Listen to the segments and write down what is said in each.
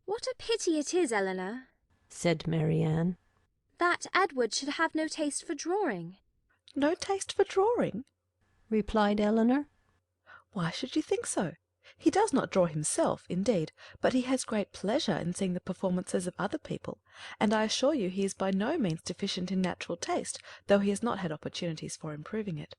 What a pity it is, Eleanor, said Marianne, that Edward should have no taste for drawing. No taste for drawing? replied Eleanor. Why should you think so? He does not draw himself, indeed, but he has great pleasure in seeing the performances of other people, and I assure you he is by no means deficient in natural taste, though he has not had opportunities for improving it.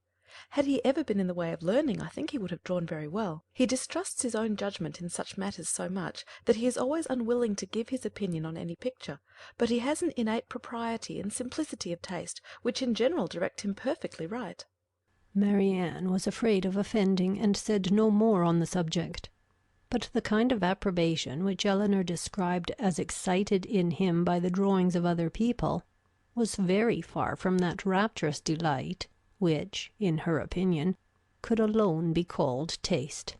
Had he ever been in the way of learning, I think he would have drawn very well. He distrusts his own judgment in such matters so much that he is always unwilling to give his opinion on any picture, but he has an innate propriety and simplicity of taste, which in general direct him perfectly right. Marianne was afraid of offending, and said no more on the subject. But the kind of approbation which Eleanor described as excited in him by the drawings of other people was very far from that rapturous delight which, in her opinion, could alone be called taste.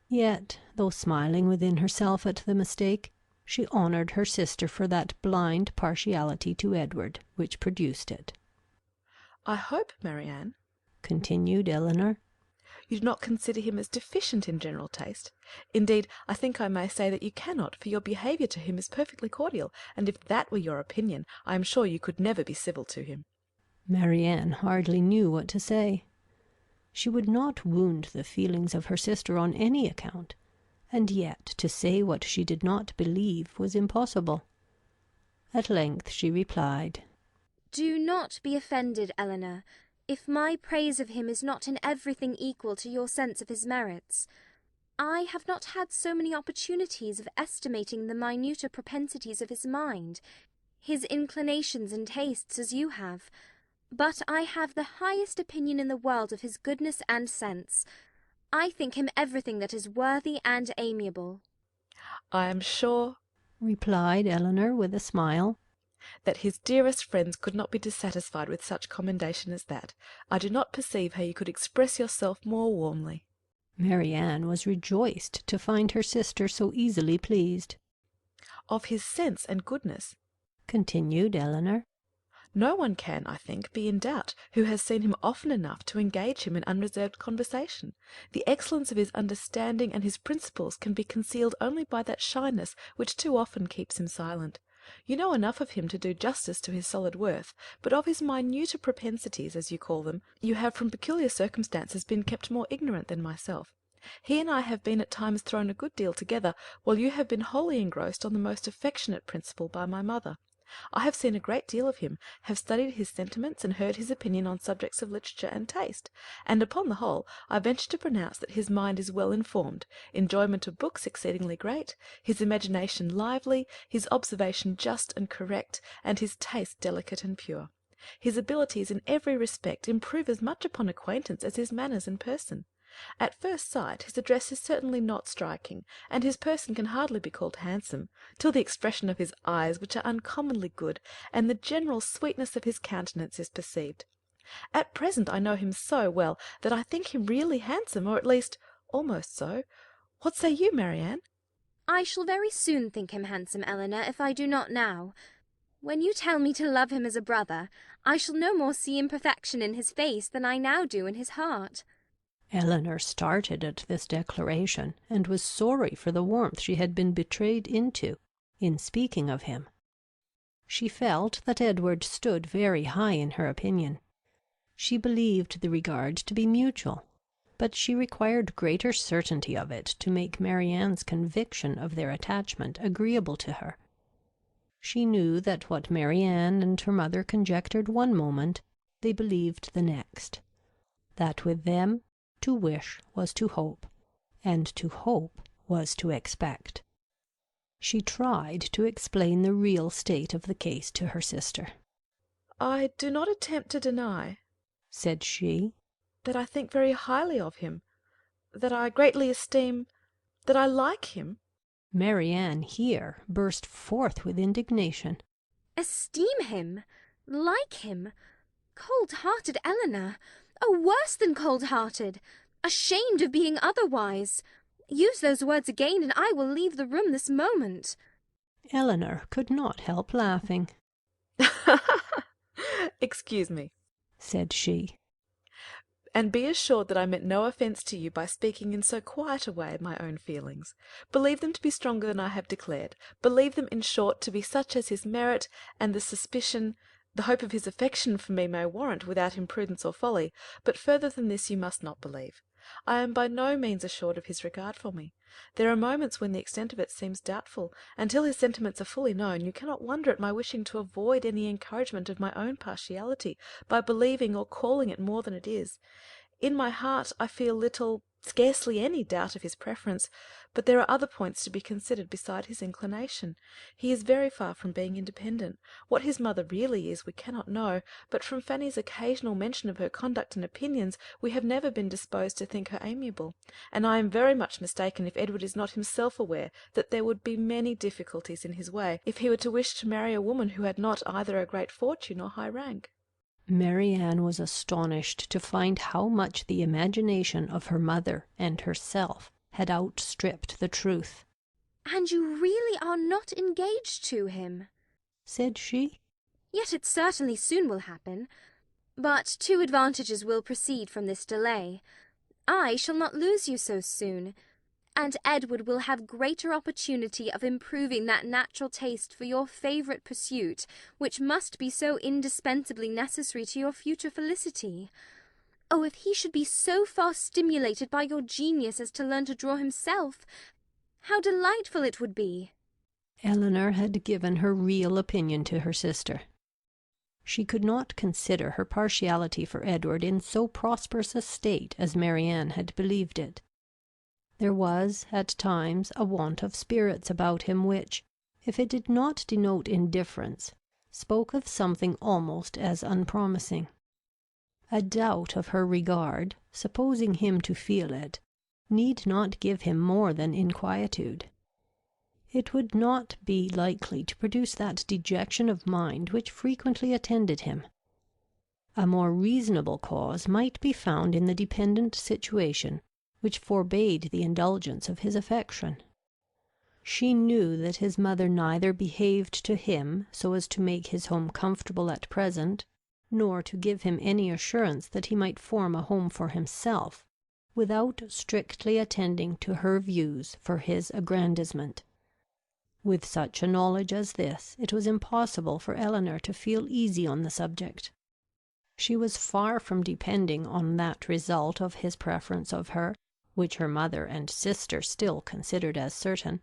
Yet, though smiling within herself at the mistake, she honoured her sister for that blind partiality to Edward which produced it. I hope, Marianne, continued Eleanor, you do not consider him as deficient in general taste. Indeed, I think I may say that you cannot, for your behaviour to him is perfectly cordial, and if that were your opinion, I am sure you could never be civil to him. Marianne hardly knew what to say. She would not wound the feelings of her sister on any account, and yet to say what she did not believe was impossible. At length she replied, Do not be offended, Eleanor, if my praise of him is not in everything equal to your sense of his merits. I have not had so many opportunities of estimating the minuter propensities of his mind, his inclinations and tastes, as you have, but I have the highest opinion in the world of his goodness and sense. I think him everything that is worthy and amiable. I am sure, replied Eleanor with a smile, that his dearest friends could not be dissatisfied with such commendation as that. I do not perceive how you could express yourself more warmly. Marianne was rejoiced to find her sister so easily pleased. Of his sense and goodness, continued Eleanor, no one can, I think, be in doubt who has seen him often enough to engage him in unreserved conversation. The excellence of his understanding and his principles can be concealed only by that shyness which too often keeps him silent. You know enough of him to do justice to his solid worth, but of his minuter propensities, as you call them, you have from peculiar circumstances been kept more ignorant than myself. He and I have been at times thrown a good deal together, while you have been wholly engrossed on the most affectionate principle by my mother. I have seen a great deal of him, have studied his sentiments, and heard his opinion on subjects of literature and taste, and upon the whole I venture to pronounce that his mind is well informed, enjoyment of books exceedingly great, his imagination lively, his observation just and correct, and his taste delicate and pure. His abilities in every respect improve as much upon acquaintance as his manners and person. At first sight his address is certainly not striking, and his person can hardly be called handsome, till the expression of his eyes, which are uncommonly good, and the general sweetness of his countenance is perceived. At present I know him so well that I think him really handsome, or at least almost so. What say you, Marianne? I shall very soon think him handsome, Eleanor, if I do not now. When you tell me to love him as a brother, I shall no more see imperfection in his face than I now do in his heart. Eleanor started at this declaration, and was sorry for the warmth she had been betrayed into in speaking of him. She felt that Edward stood very high in her opinion. She believed the regard to be mutual, but she required greater certainty of it to make Marianne's conviction of their attachment agreeable to her. She knew that what Marianne and her mother conjectured one moment, they believed the next, that with them to wish was to hope, and to hope was to expect. She tried to explain the real state of the case to her sister. I do not attempt to deny, said she, that I think very highly of him, that I greatly esteem, that I like him. Marianne here burst forth with indignation. Esteem him? Like him? Cold-hearted Eleanor! Oh, worse than cold-hearted! Ashamed of being otherwise! Use those words again, and I will leave the room this moment. Eleanor could not help laughing. Excuse me, said she. And be assured that I meant no offence to you by speaking in so quiet a way my own feelings. Believe them to be stronger than I have declared. Believe them, in short, to be such as his merit and the hope of his affection for me may warrant, without imprudence or folly. But further than this you must not believe. I am by no means assured of his regard for me. There are moments when the extent of it seems doubtful. Until his sentiments are fully known, you cannot wonder at my wishing to avoid any encouragement of my own partiality, by believing or calling it more than it is. In my heart I feel little, scarcely any doubt of his preference, but there are other points to be considered beside his inclination. He is very far from being independent. What his mother really is we cannot know, but from Fanny's occasional mention of her conduct and opinions we have never been disposed to think her amiable, and I am very much mistaken if Edward is not himself aware that there would be many difficulties in his way if he were to wish to marry a woman who had not either a great fortune or high rank. Marianne was astonished to find how much the imagination of her mother and herself had outstripped the truth. "And you really are not engaged to him?" said she. "Yet it certainly soon will happen. But two advantages will proceed from this delay. I shall not lose you so soon, and Edward will have greater opportunity of improving that natural taste for your favourite pursuit, which must be so indispensably necessary to your future felicity. Oh, if he should be so far stimulated by your genius as to learn to draw himself, how delightful it would be!" Elinor had given her real opinion to her sister. She could not consider her partiality for Edward in so prosperous a state as Marianne had believed it. There was, at times, a want of spirits about him which, if it did not denote indifference, spoke of something almost as unpromising. A doubt of her regard, supposing him to feel it, need not give him more than inquietude. It would not be likely to produce that dejection of mind which frequently attended him. A more reasonable cause might be found in the dependent situation which forbade the indulgence of his affection. She knew that his mother neither behaved to him so as to make his home comfortable at present, nor to give him any assurance that he might form a home for himself, without strictly attending to her views for his aggrandizement. With such a knowledge as this, it was impossible for Elinor to feel easy on the subject. She was far from depending on that result of his preference of her, which her mother and sister still considered as certain.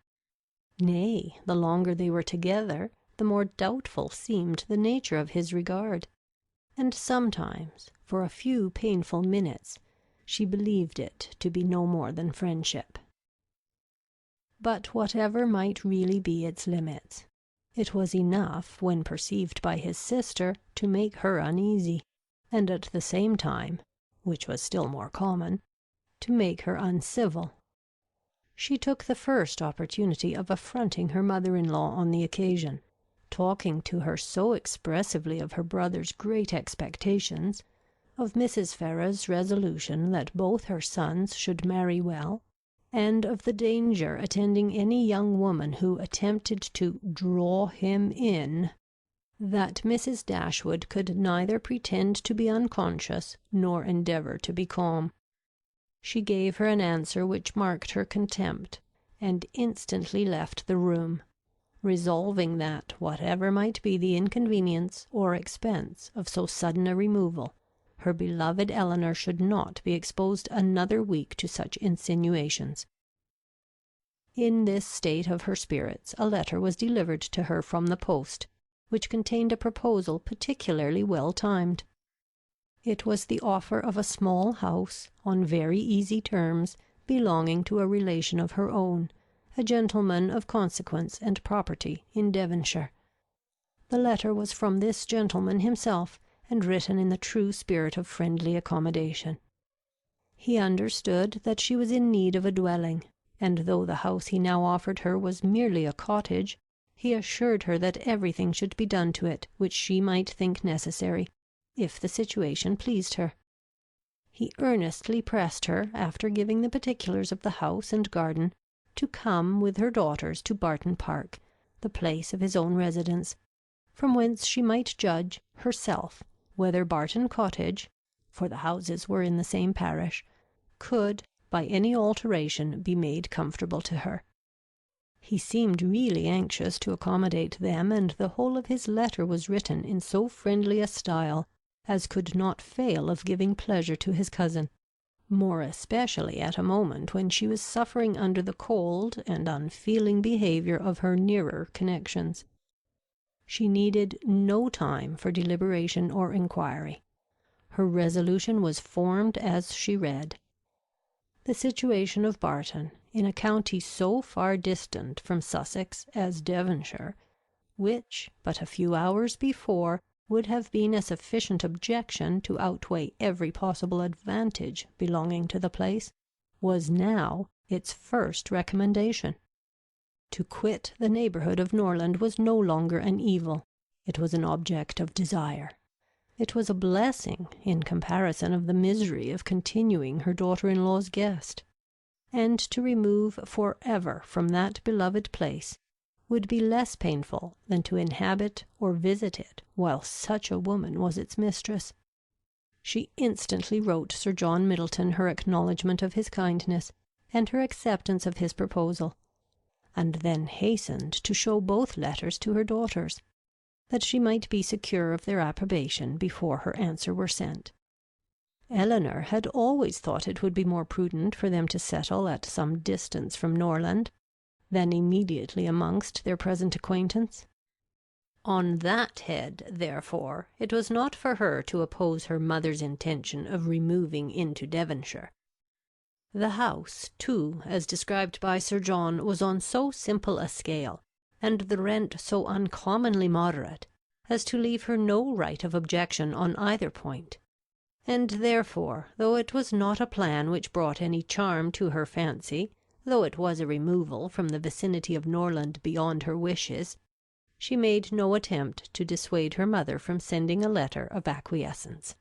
Nay, the longer they were together, the more doubtful seemed the nature of his regard, and sometimes, for a few painful minutes, she believed it to be no more than friendship. But whatever might really be its limits, it was enough, when perceived by his sister, to make her uneasy, and at the same time, which was still more common, to make her uncivil. She took the first opportunity of affronting her mother-in-law on the occasion, talking to her so expressively of her brother's great expectations, of Mrs. Ferrars's resolution that both her sons should marry well, and of the danger attending any young woman who attempted to draw him in, that Mrs. Dashwood could neither pretend to be unconscious nor endeavour to be calm. She gave her an answer which marked her contempt, and instantly left the room, resolving that, whatever might be the inconvenience or expense of so sudden a removal, her beloved Elinor should not be exposed another week to such insinuations. In this state of her spirits a letter was delivered to her from the post, which contained a proposal particularly well timed. It was the offer of a small house, on very easy terms, belonging to a relation of her own, a gentleman of consequence and property in Devonshire. The letter was from this gentleman himself, and written in the true spirit of friendly accommodation. He understood that she was in need of a dwelling, and though the house he now offered her was merely a cottage, he assured her that everything should be done to it which she might think necessary, if the situation pleased her. He earnestly pressed her, after giving the particulars of the house and garden, to come with her daughters to Barton Park, the place of his own residence, from whence she might judge, herself, whether Barton Cottage, for the houses were in the same parish, could, by any alteration, be made comfortable to her. He seemed really anxious to accommodate them, and the whole of his letter was written in so friendly a style as could not fail of giving pleasure to his cousin, more especially at a moment when she was suffering under the cold and unfeeling behaviour of her nearer connections. She needed no time for deliberation or inquiry. Her resolution was formed as she read. The situation of Barton, in a county so far distant from Sussex as Devonshire, which, but a few hours before, would have been a sufficient objection to outweigh every possible advantage belonging to the place, was now its first recommendation. To quit the neighbourhood of Norland was no longer an evil, it was an object of desire. It was a blessing in comparison of the misery of continuing her daughter-in-law's guest, and to remove for ever from that beloved place would be less painful than to inhabit or visit it while such a woman was its mistress. She instantly wrote Sir John Middleton her acknowledgment of his kindness and her acceptance of his proposal, and then hastened to show both letters to her daughters, that she might be secure of their approbation before her answer were sent. Eleanor had always thought it would be more prudent for them to settle at some distance from Norland than immediately amongst their present acquaintance. On that head, therefore, it was not for her to oppose her mother's intention of removing into Devonshire. The house, too, as described by Sir John, was on so simple a scale, and the rent so uncommonly moderate, as to leave her no right of objection on either point, and therefore, though it was not a plan which brought any charm to her fancy, though it was a removal from the vicinity of Norland beyond her wishes, she made no attempt to dissuade her mother from sending a letter of acquiescence.